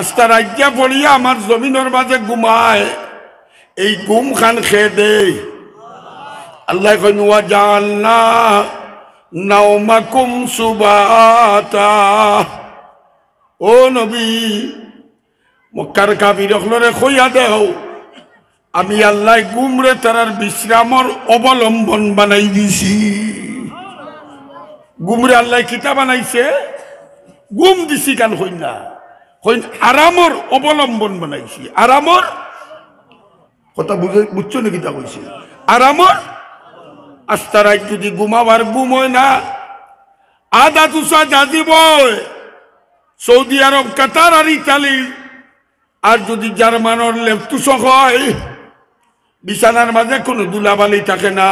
আস্তা রাজ্যা পড়িয়া আমার জমিনের মাঝে ঘুমায়, এই ঘুম খান খেয়ে দে। আল্লাহ কইন ওয়া জাআলনা নাওমাকুম সুবাতা। ও নবী, মক্কার কাফিররে কইয়া দেও আমি আল্লাহ ঘুমরে তারার বিশ্রামর অবলম্বন বানাই দিছি। ঘুমরে আল্লাহ কিতা বানাইছে? ঘুম দিছি কান হই না, হইন আরামর অবলম্বন বানাইছি। আরামর কথা বুঝছো নাকি? তা কইছি আরামর। আস্তারাই যদি ঘুমাবার ঘুম হয় না, আদা তুষা যাদিব সৌদি আরব, কাতার আর ইতালি, আর যদি জার্মানর লেফটুসক হয়, বিছানার মাঝে কোনো দুলাবালি থাকে না।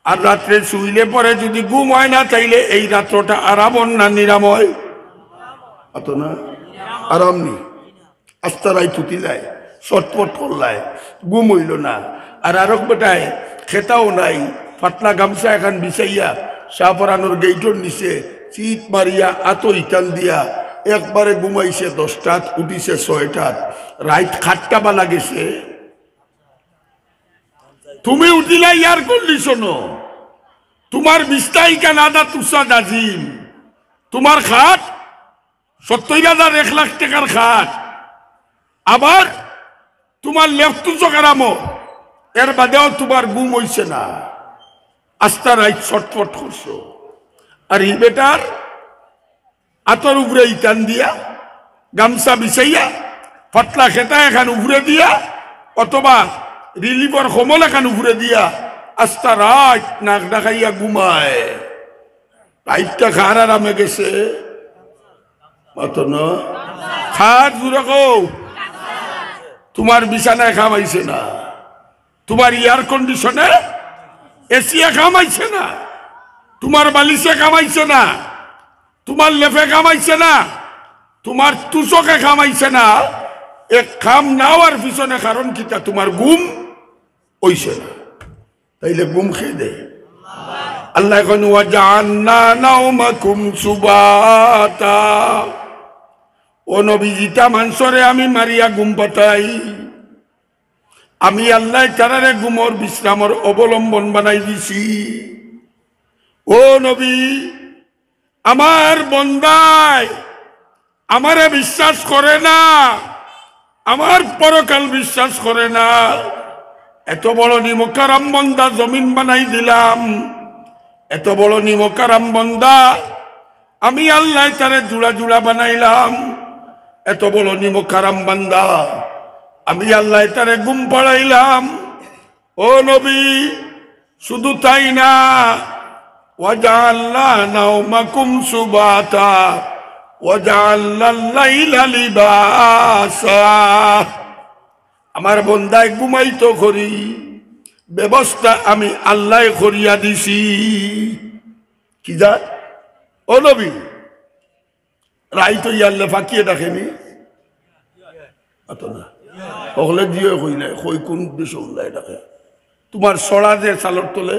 আর রাত্রে শুইলে পরে যদি ঘুম হয় না, তাইলে এই রাত্রটা আরামর না নিরাময়? অত না আরাম নি। আস্তারাই তুতিলায় চটপট করলায়, ঘুম হইল না। আর আরক বেটায় খেতাও নাই, পাতলা গামছা এখন বিছাইয়া শাহপরানোর গেইটর নিচে চিত মারিয়া আতো ইটান দিয়া একবারে ঘুমাইছে 10টাত, উঠিছে 6টাত, রাইত 7টা বালা গেছে। তুমি উঠিলা ইয়ার কন্ডিশন, তোমার বিস্তাই কান আদা তুষা দাজিম, তোমার খাট 70,000 1 লাখ টাকার খাট, আবার তোমার লেফটু চকারামো, এর বাদেও তোমার ঘুম হইছে না। আস্তা রাইত ছটফট করছো। আর এই বেটার আতর উপরে ইটান দিয়া, গামছা বিছাইয়া, পাতলা খেতা এখান উপরে দিয়া, অথবা রিলিফর কমল এখান উপরে দিয়া আস্তা রাত নাক ডাকাইয়া ঘুমায়। রাইতটা খার আরামে গেছে। খাট জুড়ে কও, তোমার বিছানায় খামাইছে না, তোমার এয়ার কন্ডিশনে এসিয়া কামাইছে না, তোমার বালিশে কামাইছে না, তোমার লেফে কামাইছে না, তোমার তুষকে কামাইছে না। এক খাম নাওয়ার পিছনে কারণ কিতা? তোমার ঘুম হইছে না। তাইলে ঘুম খেয়ে দে। আল্লাহ কইন ওয়া জাআলনা নাওমাকুম সুবাতা। ও নবীজিটা মানুষরে আমি মারিয়া ঘুম পাতাই, আমি আল্লাহ তারারে ঘুমর বিশ্রামর অবলম্বন বানাই দিছি। ও নবী, আমার বন্দায় আমারে বিশ্বাস করে না, আমার পরকাল বিশ্বাস করে না। এত বড় নিমকারাম বন্দা জমিন বানাই দিলাম, এত বড় নিমকারাম বন্দা আমি আল্লাহ তারে জুড়া জুড়া বানাইলাম। এত বড় নিমকারাম বান্দা আমি আল্লাহ তারে ঘুম পাড়াইলাম। ও নবী, শুধু তাই না, ওয়াজআলনা নাওমাকুম সুবাতা ওয়াজআলনাল লাইলা লিবাসা। আমার বন্দায় ঘুমাইতো করি, ব্যবস্থা আমি আল্লাহ করিয়া দিছি। কি যা ও নবী, রাইতো ইয়াল্লে ফাঁকিয়ে দেখেনি না, ওগুলো দিয়ে কই নাই, কই কোন দেশ উল্লাই ডাকে। তোমার সড়া যে চালর তোলে,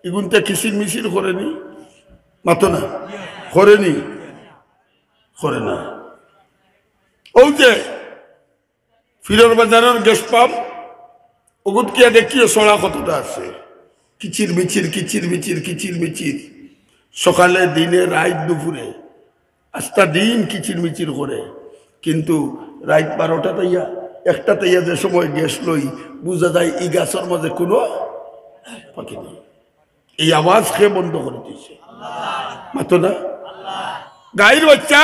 এগুনতে কিসির মিছিল করেনি, মাতো না করেনি, করে না। ও যে ফিরর বাজারের গ্যাস পাম্প, ওগুত কে দেখিও সড়া কতটা আছে, কিচির মিচির কিচির মিচির কিচির মিচির, সকালে দিনে রাত দুপুরে আস্তা দিন কিচির মিচির করে। কিন্তু রাত 12টা তাইয়া 1টা তাইয়া যে সময় গ্যাস লই, বুঝা যায় এই গাছের মাঝে কোনো পাখি নেই। এই আওয়াজ খেয়ে বন্ধ করে দিয়েছে, মাতো না। গাইর বাচ্চা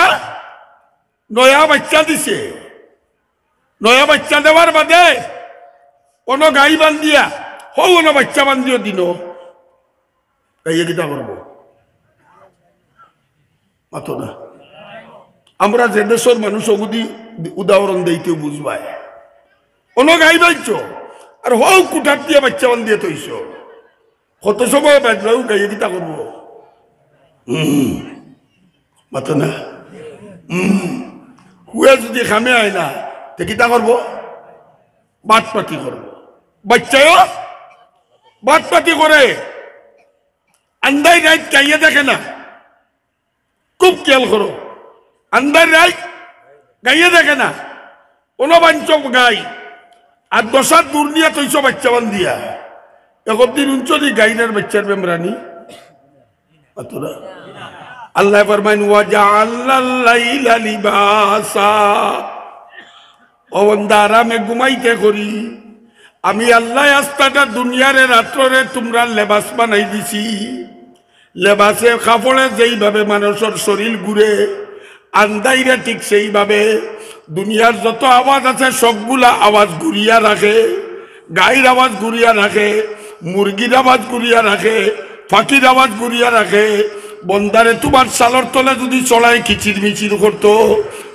নয়া বাচ্চা দিছে, নয়া বাচ্চা দেওয়ার বাদে কোনো গাই বান্ধিয়া হও কোনো বাচ্চা বান্ধিও দিন, গাইয়ে কিতা করবো? মাতো না। আমরা যে দেশের মানুষ অবধি উদাহরণ দিতেও বুঝবাই, কোনো গাই বাচ্চ আর হও কুঠার দিয়ে বাচ্চা বান্ধিয়ে তৈছ, কত সময় বাঁচবাও, গাইয়ে কিতা করবো? মাতো না। হুয়ে যদি খামে আয় না, তে কিতা করবো? বাদ পাতি করবো। বাচ্চাও বাদ পাতি করে, আন্দাই রাত গাইয়ে দেখে না, খুব খেয়াল করো। আন্দার রাত গাইয়ে দেখে না অনবাঞ্চক গাই আর দশার দূর নিয়ে তৈছ বাচ্চা বান্ধিয়া একদিন উঞ্চলি গাইনার বাচ্চার বেমরানি অতরা আল্লাহ ফরমাইন ওয়াজআলাল লাইলা লিবাসা ও বান্দা আরামে ঘুমাইতে করি আমি আল্লাহ আস্তাটা দুনিয়ারে রাত্রে তোমরা লেবাস বানাই দিছি লেবাসে কাপড়ে যেইভাবে মানুষের শরীর ঘুরে আন্দাইরে ঠিক সেইভাবে দুনিয়ার যত আওয়াজ আছে সবগুলা আওয়াজ ঘুরিয়া রাখে গাইর আওয়াজ ঘুরিয়া রাখে মুরগির আওয়াজ ঘুরিয়া রাখে ফাঁকির আওয়াজ ঘুরিয়া রাখে বন্দারে তোমার সালর তলে যদি চড়াই কিচির মিচির করতো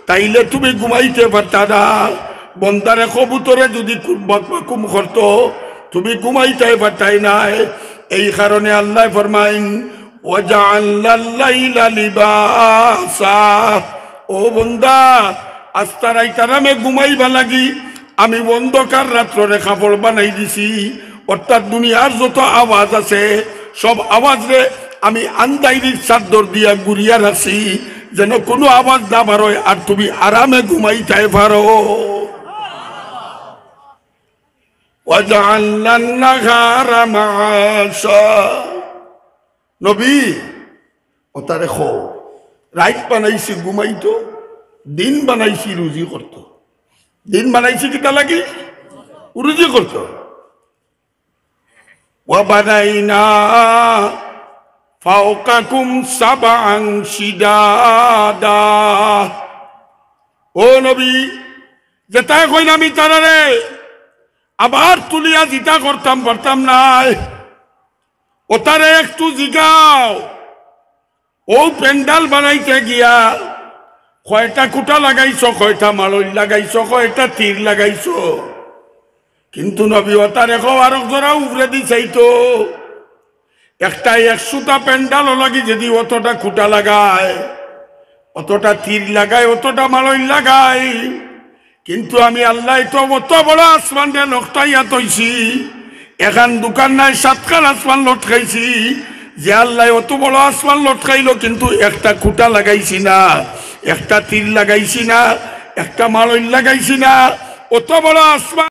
তাইলে তুমি ঘুমাইতে পারতা না বন্দারে কবুতরে যদি কুম করতো তুমি ঘুমাইতে পারতাই নাই এই কারণে আল্লাহ ফরমাইন ওয়াজআলাল লাইলা লিবাসা ও বন্দা আস্তারাই তারামে ঘুমাইবা লাগি আমি অন্ধকার রাত্রে কাপড় বানাই দিছি অর্থাৎ দুনিয়ার যত আওয়াজ আছে সব আওয়াজরে আমি আন্দাইরির চাদর দিয়া ঘুরিয়া রাখছি যেন কোনো আওয়াজ না বারোয় আর তুমি আরামে ঘুমাইতে পারো ওয়াজআলনান নাহারা মাআশা নবী ও তারে খো রাইত বানাইছি ঘুমাইতো দিন বানাইছি রুজি করতো দিন বানাইছি কিতা লাগি রুজি করতো ওয়াবানাইনা ফাওকাকুম সাবআন শিদাদা ও নবী যেটা কইন আমি তারারে আবার তুলিয়া জিতা করতাম পারতাম নাই ও তারে একটু জিগাও ও প্যান্ডাল বানাইতে গিয়া কয়টা কুটা লাগাইছো কয়টা মালই লাগাইছো কয়টা তীর লাগাইছো কিন্তু নবী ও তারে আর জোড়া উগরে দিছাইতো একটা 100টা প্যান্ডাল লাগি যদি অতটা খুঁটা লাগায় অতটা তীর লাগায় অতটা মালই লাগায় কিন্তু আমি আল্লাহ তো অত বড় আসমান দিয়ে লটকাইয়া তৈছি এখান দোকান নাই 7খান আসমান লটকাইছি যে আল্লাহ অত বড় আসমান লটকাইলো কিন্তু একটা খুঁটা লাগাইছি না একটা তীর লাগাইছি না একটা মালই লাগাইছি না অত বড় আসমান